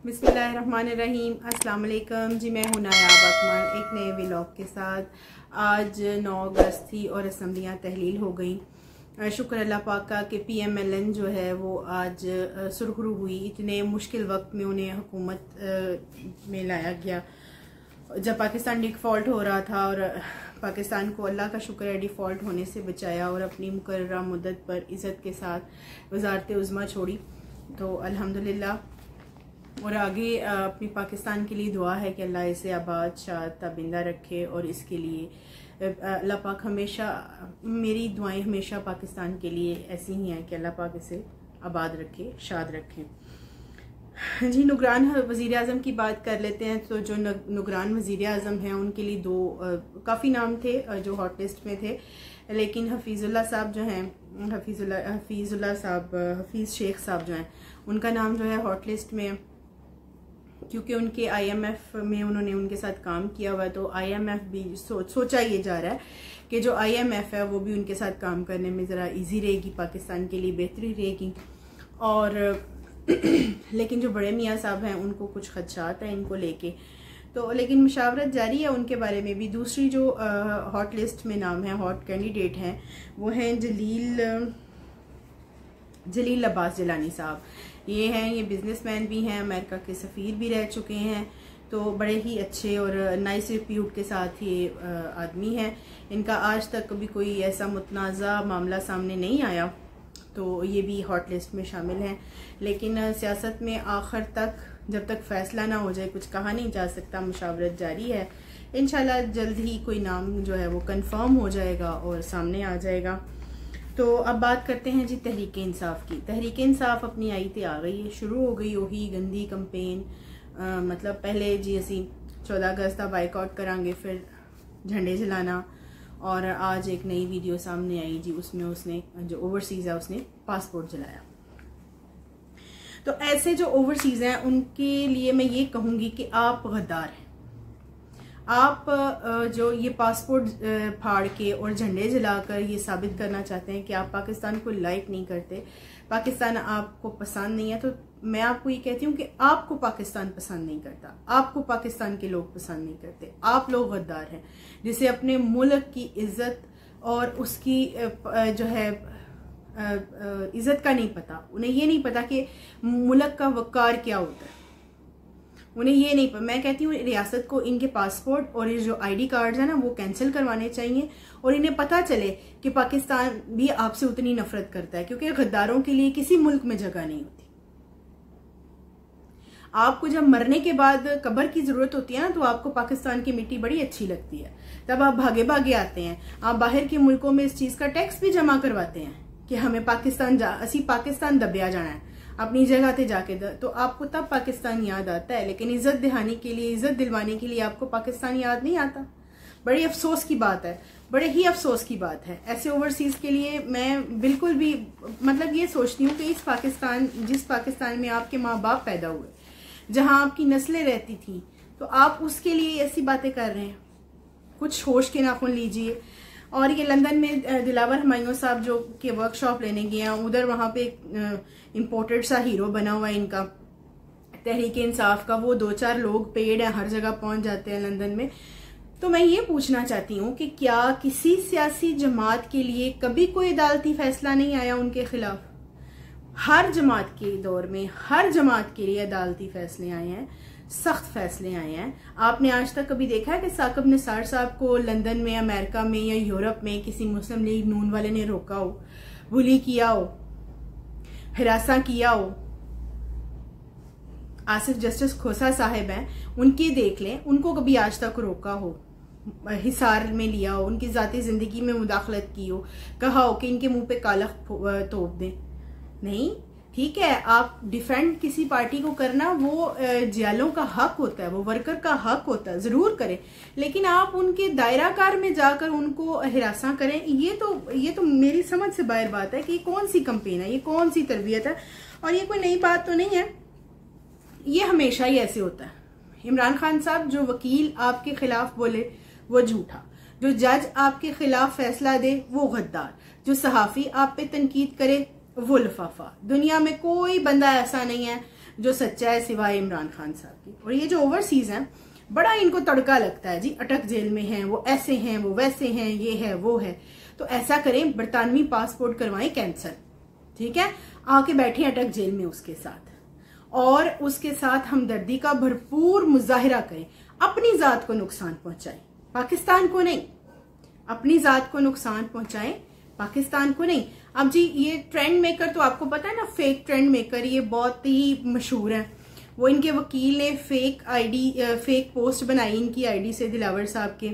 बिस्मिल्लाहिर्रहमानिर्रहीम। अस्सलाम वालेकुम जी, मैं हूं नायाब अकमल एक नए व्लॉग के साथ। आज 9 अगस्त थी और असम्बलियाँ तहलील हो गई। शुक्र अल्लाह पाक का कि PMLN जो है वो आज सुरखरू हुई। इतने मुश्किल वक्त में उन्हें हुकूमत में लाया गया जब पाकिस्तान डिफ़ॉल्ट हो रहा था, और पाकिस्तान को अल्लाह का शुक्र है डिफ़ॉल्ट होने से बचाया और अपनी मुकर्ररा मुद्दत पर इज़्ज़त के साथ वज़ारत उज़्मा छोड़ी। तो अल्हम्दुलिल्लाह, और आगे अपनी पाकिस्तान के लिए दुआ है कि अल्लाह इसे आबाद शाद ताबिंदा रखे। और इसके लिए अल्लाह पाक हमेशा, मेरी दुआएं हमेशा पाकिस्तान के लिए ऐसी ही हैं कि अल्लाह पाक इसे आबाद रखे, शाद रखे। जी, नुगरान वज़ीर आज़म की बात कर लेते हैं। तो जो नुगरान वज़ीर आज़म हैं उनके लिए दो काफ़ी नाम थे जो हॉट लिस्ट में थे, लेकिन हफीज़ुल्लाह साहब जो हैं, हफीज़ शेख साहब जो हैं, उनका नाम जो है हॉट लिस्ट में, क्योंकि उनके IMF में उन्होंने उनके साथ काम किया हुआ है। तो IMF भी सोचा ये जा रहा है कि जो IMF है वो भी उनके साथ काम करने में ज़रा इजी रहेगी, पाकिस्तान के लिए बेहतरी रहेगी। और लेकिन जो बड़े मियाँ साहब हैं उनको कुछ खदशात हैं इनको लेके, तो लेकिन मुशावरत जारी है उनके बारे में भी। दूसरी जो हॉट लिस्ट में नाम है, हॉट कैंडिडेट हैं, वो हैं जलील अब्बास जिलानी साहब। ये हैं, ये बिजनेसमैन भी हैं, अमेरिका के सफ़ीर भी रह चुके हैं। तो बड़े ही अच्छे और नाइस रिप्यूट के साथ ये आदमी हैं। इनका आज तक कभी कोई ऐसा मुतनाज़ा मामला सामने नहीं आया, तो ये भी हॉट लिस्ट में शामिल हैं। लेकिन सियासत में आखिर तक जब तक फैसला ना हो जाए कुछ कहा नहीं जा सकता। मुशावरत जारी है, इंशाल्लाह जल्द ही कोई नाम जो है वो कंफर्म हो जाएगा और सामने आ जाएगा। तो अब बात करते हैं जी तहरीक इंसाफ की। तहरीक इंसाफ अपनी आई ते आ गई है, शुरू हो गई वही गंदी कंपेन। मतलब पहले जी असी 14 अगस्त का बाइकआउट करांगे, फिर झंडे जलाना, और आज एक नई वीडियो सामने आई जी, उसमें उसने जो ओवरसीज़ है उसने पासपोर्ट जलाया। तो ऐसे जो ओवरसीज़ हैं उनके लिए मैं ये कहूँगी कि आप गद्दार हैं। आप जो ये पासपोर्ट फाड़ के और झंडे जलाकर ये साबित करना चाहते हैं कि आप पाकिस्तान को लाइक नहीं करते, पाकिस्तान आपको पसंद नहीं है। तो मैं आपको ये कहती हूँ कि आपको पाकिस्तान पसंद नहीं करता, आपको पाकिस्तान के लोग पसंद नहीं करते। आप लोग गद्दार हैं, जिसे अपने मुल्क की इज्जत और उसकी जो है इज्जत का नहीं पता। उन्हें ये नहीं पता कि मुल्क का वक़ार क्या होता है, उन्हें ये नहीं पता। मैं कहती हूँ रियासत को इनके पासपोर्ट और ये जो ID कार्ड्स हैं ना वो कैंसिल करवाने चाहिए, और इन्हें पता चले कि पाकिस्तान भी आपसे उतनी नफरत करता है, क्योंकि गद्दारों के लिए किसी मुल्क में जगह नहीं होती। आपको जब मरने के बाद कब्र की जरूरत होती है ना, तो आपको पाकिस्तान की मिट्टी बड़ी अच्छी लगती है, तब आप भागे भागे आते हैं। आप बाहर के मुल्कों में इस चीज का टैक्स भी जमा करवाते हैं कि हमें पाकिस्तान दबिया जाना है, अपनी जगह पे जाके तो आपको तब पाकिस्तान याद आता है। लेकिन इज्जत दिलाने के लिए, इज्जत दिलवाने के लिए आपको पाकिस्तान याद नहीं आता। बड़ी अफसोस की बात है, बड़े ही अफसोस की बात है। ऐसे ओवरसीज के लिए मैं बिल्कुल भी मतलब ये सोचती हूँ कि जिस पाकिस्तान में आपके माँ बाप पैदा हुए, जहाँ आपकी नस्लें रहती थी, तो आप उसके लिए ऐसी बातें कर रहे हैं। कुछ होश के नाखून लीजिए। और ये लंदन में दिलावर हुमायूं साहब जो के वर्कशॉप लेने गए हैं, उधर वहां पे इम्पोर्टेड सा हीरो बना हुआ है इनका तहरीक इंसाफ का। वो 2-4 लोग पेड हैं, हर जगह पहुंच जाते हैं लंदन में। तो मैं ये पूछना चाहती हूँ कि क्या किसी सियासी जमात के लिए कभी कोई अदालती फैसला नहीं आया उनके खिलाफ? हर जमात के दौर में हर जमात के लिए अदालती फैसले आए हैं, सख्त फैसले आए हैं। आपने आज तक कभी देखा है कि साकिब निसार साहब को लंदन में, अमेरिका में या यूरोप में किसी मुस्लिम लीग नून वाले ने रोका हो, बुली किया हो, हिरासा किया हो? आसिफ जस्टिस खोसा साहिब हैं, उनके देख लें, उनको कभी आज तक रोका हो, हिसार में लिया हो, उनकी जाती जिंदगी में मुदाखलत की हो, कहा हो कि इनके मुंह पे काला तोप दें? नहीं। ठीक है, आप डिफेंड किसी पार्टी को करना वो जियालों का हक होता है, वो वर्कर का हक होता है, जरूर करें, लेकिन आप उनके दायराकार में जाकर उनको हिरासा करें, ये तो मेरी समझ से बाहर बात है कि ये कौन सी कंपेन है, ये कौन सी तरबियत है। और ये कोई नई बात तो नहीं है, ये हमेशा ही ऐसे होता है। इमरान खान साहब, जो वकील आपके खिलाफ बोले वो झूठा, जो जज आपके खिलाफ फैसला दे वो गद्दार, जो सहाफी आप पे तनकीद करे वो लिफाफा। दुनिया में कोई बंदा ऐसा नहीं है जो सच्चा है सिवाय इमरान खान साहब की। और ये जो ओवरसीज हैं बड़ा इनको तड़का लगता है जी, अटक जेल में हैं, वो ऐसे हैं, वो वैसे हैं, ये है वो है। तो ऐसा करें, बरतानवी पासपोर्ट करवाएं कैंसल, ठीक है, आके बैठे अटक जेल में उसके साथ, और उसके साथ हमदर्दी का भरपूर मुजाहिरा करें। अपनी जात को नुकसान पहुंचाएं, पाकिस्तान को नहीं। अपनी जात को नुकसान पहुंचाएं, पाकिस्तान को नहीं। अब जी ये ट्रेंड मेकर तो आपको पता है ना, फेक ट्रेंड मेकर ये बहुत ही मशहूर है। वो इनके वकील ने फेक पोस्ट बनाई इनकी आईडी से, दिलावर साहब के,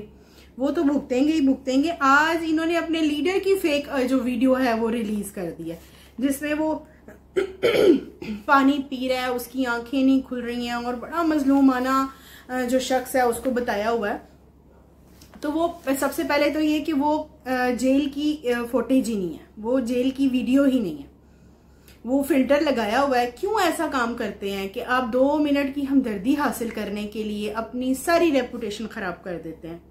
वो तो भुगतेंगे ही भुगतेंगे। आज इन्होंने अपने लीडर की फेक जो वीडियो है वो रिलीज कर दी है, जिसमें वो पानी पी रहा है, उसकी आंखें नहीं खुल रही हैं, और बड़ा मजलूमाना जो शख्स है उसको बताया हुआ है। तो वो सबसे पहले तो ये कि वो जेल की फुटेज ही नहीं है, वो जेल की वीडियो ही नहीं है, वो फिल्टर लगाया हुआ है। क्यों ऐसा काम करते हैं कि आप 2 मिनट की हमदर्दी हासिल करने के लिए अपनी सारी रेपुटेशन खराब कर देते हैं।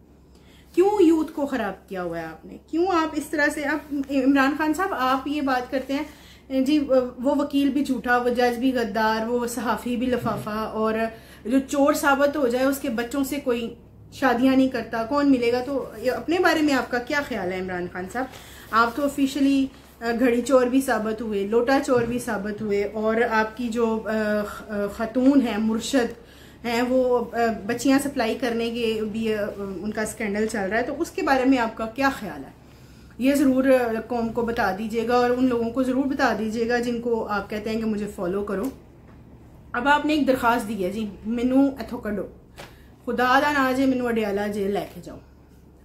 क्यों यूथ को खराब किया हुआ है आपने? क्यों आप इस तरह से, आप इमरान खान साहब आप ये बात करते हैं जी, वो वकील भी झूठा, वो जज भी गद्दार, वो सहाफी भी लफाफा, और जो चोर साबित हो जाए उसके बच्चों से कोई शादियां नहीं करता, कौन मिलेगा? तो अपने बारे में आपका क्या ख्याल है इमरान खान साहब? आप तो ऑफिशियली घड़ी चोर भी साबित हुए, लोटा चोर भी साबित हुए, और आपकी जो खतून है मुर्शद हैं वो बच्चियां सप्लाई करने के भी उनका स्कैंडल चल रहा है। तो उसके बारे में आपका क्या ख्याल है? ये ज़रूर कौम को बता दीजिएगा, और उन लोगों को ज़रूर बता दीजिएगा जिनको आप कहते हैं कि मुझे फॉलो करो। अब आपने एक दरखास्त दी है जी, मैनू इथों कढो, खुदा दा ना जे मैनू अडियाला जेल लैके जाओ।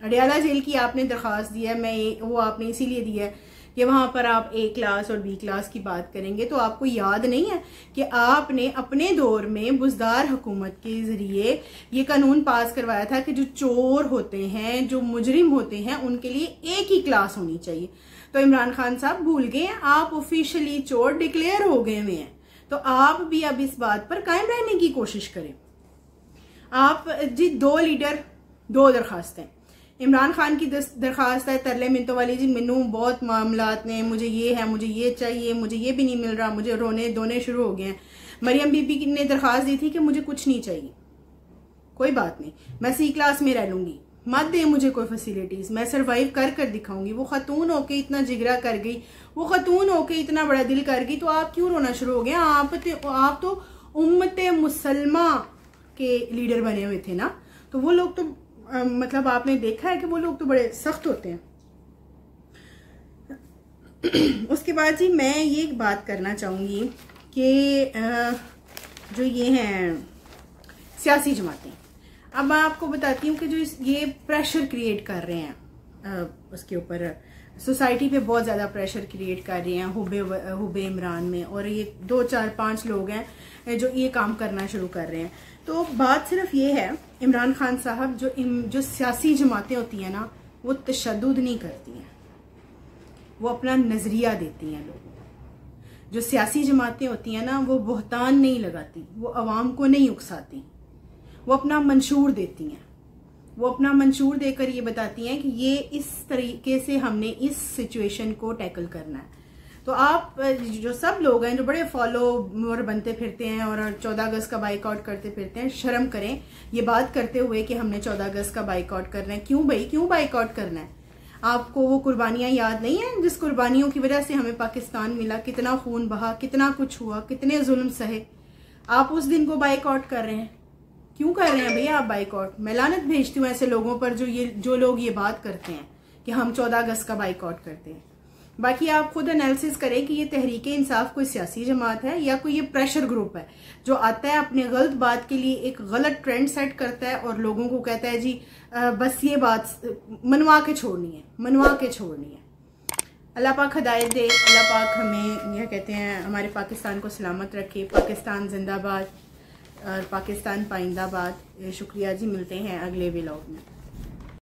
अडियाला जेल की आपने दरखास्त दी है, वो आपने इसीलिए दी है कि वहां पर आप A क्लास और B क्लास की बात करेंगे। तो आपको याद नहीं है कि आपने अपने दौर में बुजदार हुकूमत के जरिए ये कानून पास करवाया था कि जो चोर होते हैं, जो मुजरिम होते हैं, उनके लिए एक ही क्लास होनी चाहिए। तो इमरान खान साहब भूल गए हैं, आप ऑफिशियली चोर डिक्लेयर हो गए हुए हैं। तो आप भी अब इस बात पर कायम रहने की कोशिश करें। आप जी 2 लीडर 2 दरखास्तें, इमरान खान की दरखास्त है तरले मिनतों वाली जी, मैनू बहुत मामलात ने, मुझे ये है, मुझे ये चाहिए, मुझे ये भी नहीं मिल रहा, मुझे रोने धोने शुरू हो गए हैं। मरियम बीबी ने दरखास्त दी थी कि मुझे कुछ नहीं चाहिए, कोई बात नहीं, मैं C क्लास में रह लूंगी, मत दे मुझे कोई फैसिलिटीज, मैं सरवाइव कर दिखाऊंगी। वो खतून होके इतना जिगरा कर गई, वो खतून होके इतना बड़ा दिल कर गई, तो आप क्यों रोना शुरू हो गए? आप तो उम्मत मुसलमा के लीडर बने हुए थे ना, तो वो लोग तो मतलब आपने देखा है कि वो लोग तो बड़े सख्त होते हैं। उसके बाद जी मैं ये बात करना चाहूंगी कि जो ये हैं सियासी जमातें, अब मैं आपको बताती हूँ कि जो ये प्रेशर क्रिएट कर रहे हैं उसके ऊपर, सोसाइटी पे बहुत ज़्यादा प्रेशर क्रिएट कर रहे हैं हुबे इमरान में, और ये 2 4 5 लोग हैं जो ये काम करना शुरू कर रहे हैं। तो बात सिर्फ ये है, इमरान खान साहब जो सियासी जमातें होती हैं ना, वो तशद्दुद नहीं करती हैं, वो अपना नज़रिया देती हैं लोगों को। जो सियासी जमातें होती हैं ना, वो बहतान नहीं लगाती, वो अवाम को नहीं उकसाती, वो अपना मंशूर देती हैं। वो अपना मंशूर देकर ये बताती हैं कि ये इस तरीके से हमने इस सिचुएशन को टैकल करना है। तो आप जो सब लोग हैं जो बड़े फॉलोअर बनते फिरते हैं और 14 अगस्त का बाइकआउट करते फिरते हैं, शर्म करें ये बात करते हुए कि हमने 14 अगस्त का बाइकआउट करना है। क्यों भाई, क्यों बाइकआउट करना है? आपको वो कुर्बानियां याद नहीं है जिस कुर्बानियों की वजह से हमें पाकिस्तान मिला? कितना खून बहा, कितना कुछ हुआ, कितने जुल्म सहे। आप उस दिन को बाइकआउट कर रहे हैं। क्यों कर रहे हैं भैया आप बाइकआउट? मैं लानत भेजती हूँ ऐसे लोगों पर जो लोग ये बात करते हैं कि हम 14 अगस्त का बाइकआउट करते हैं। बाकी आप खुद एनालिसिस करें कि ये तहरीके इंसाफ कोई सियासी जमात है या कोई ये प्रेशर ग्रुप है जो आता है अपने गलत बात के लिए एक गलत ट्रेंड सेट करता है और लोगों को कहता है जी बस ये बात मनवा के छोड़नी है। अल्लाह पाक हिदायत दे, अल्लाह पाक हमें यह कहते हैं हमारे पाकिस्तान को सलामत रखे। पाकिस्तान जिंदाबाद और पाकिस्तान पाइंदाबाद। शुक्रिया जी, मिलते हैं अगले व्लॉग में।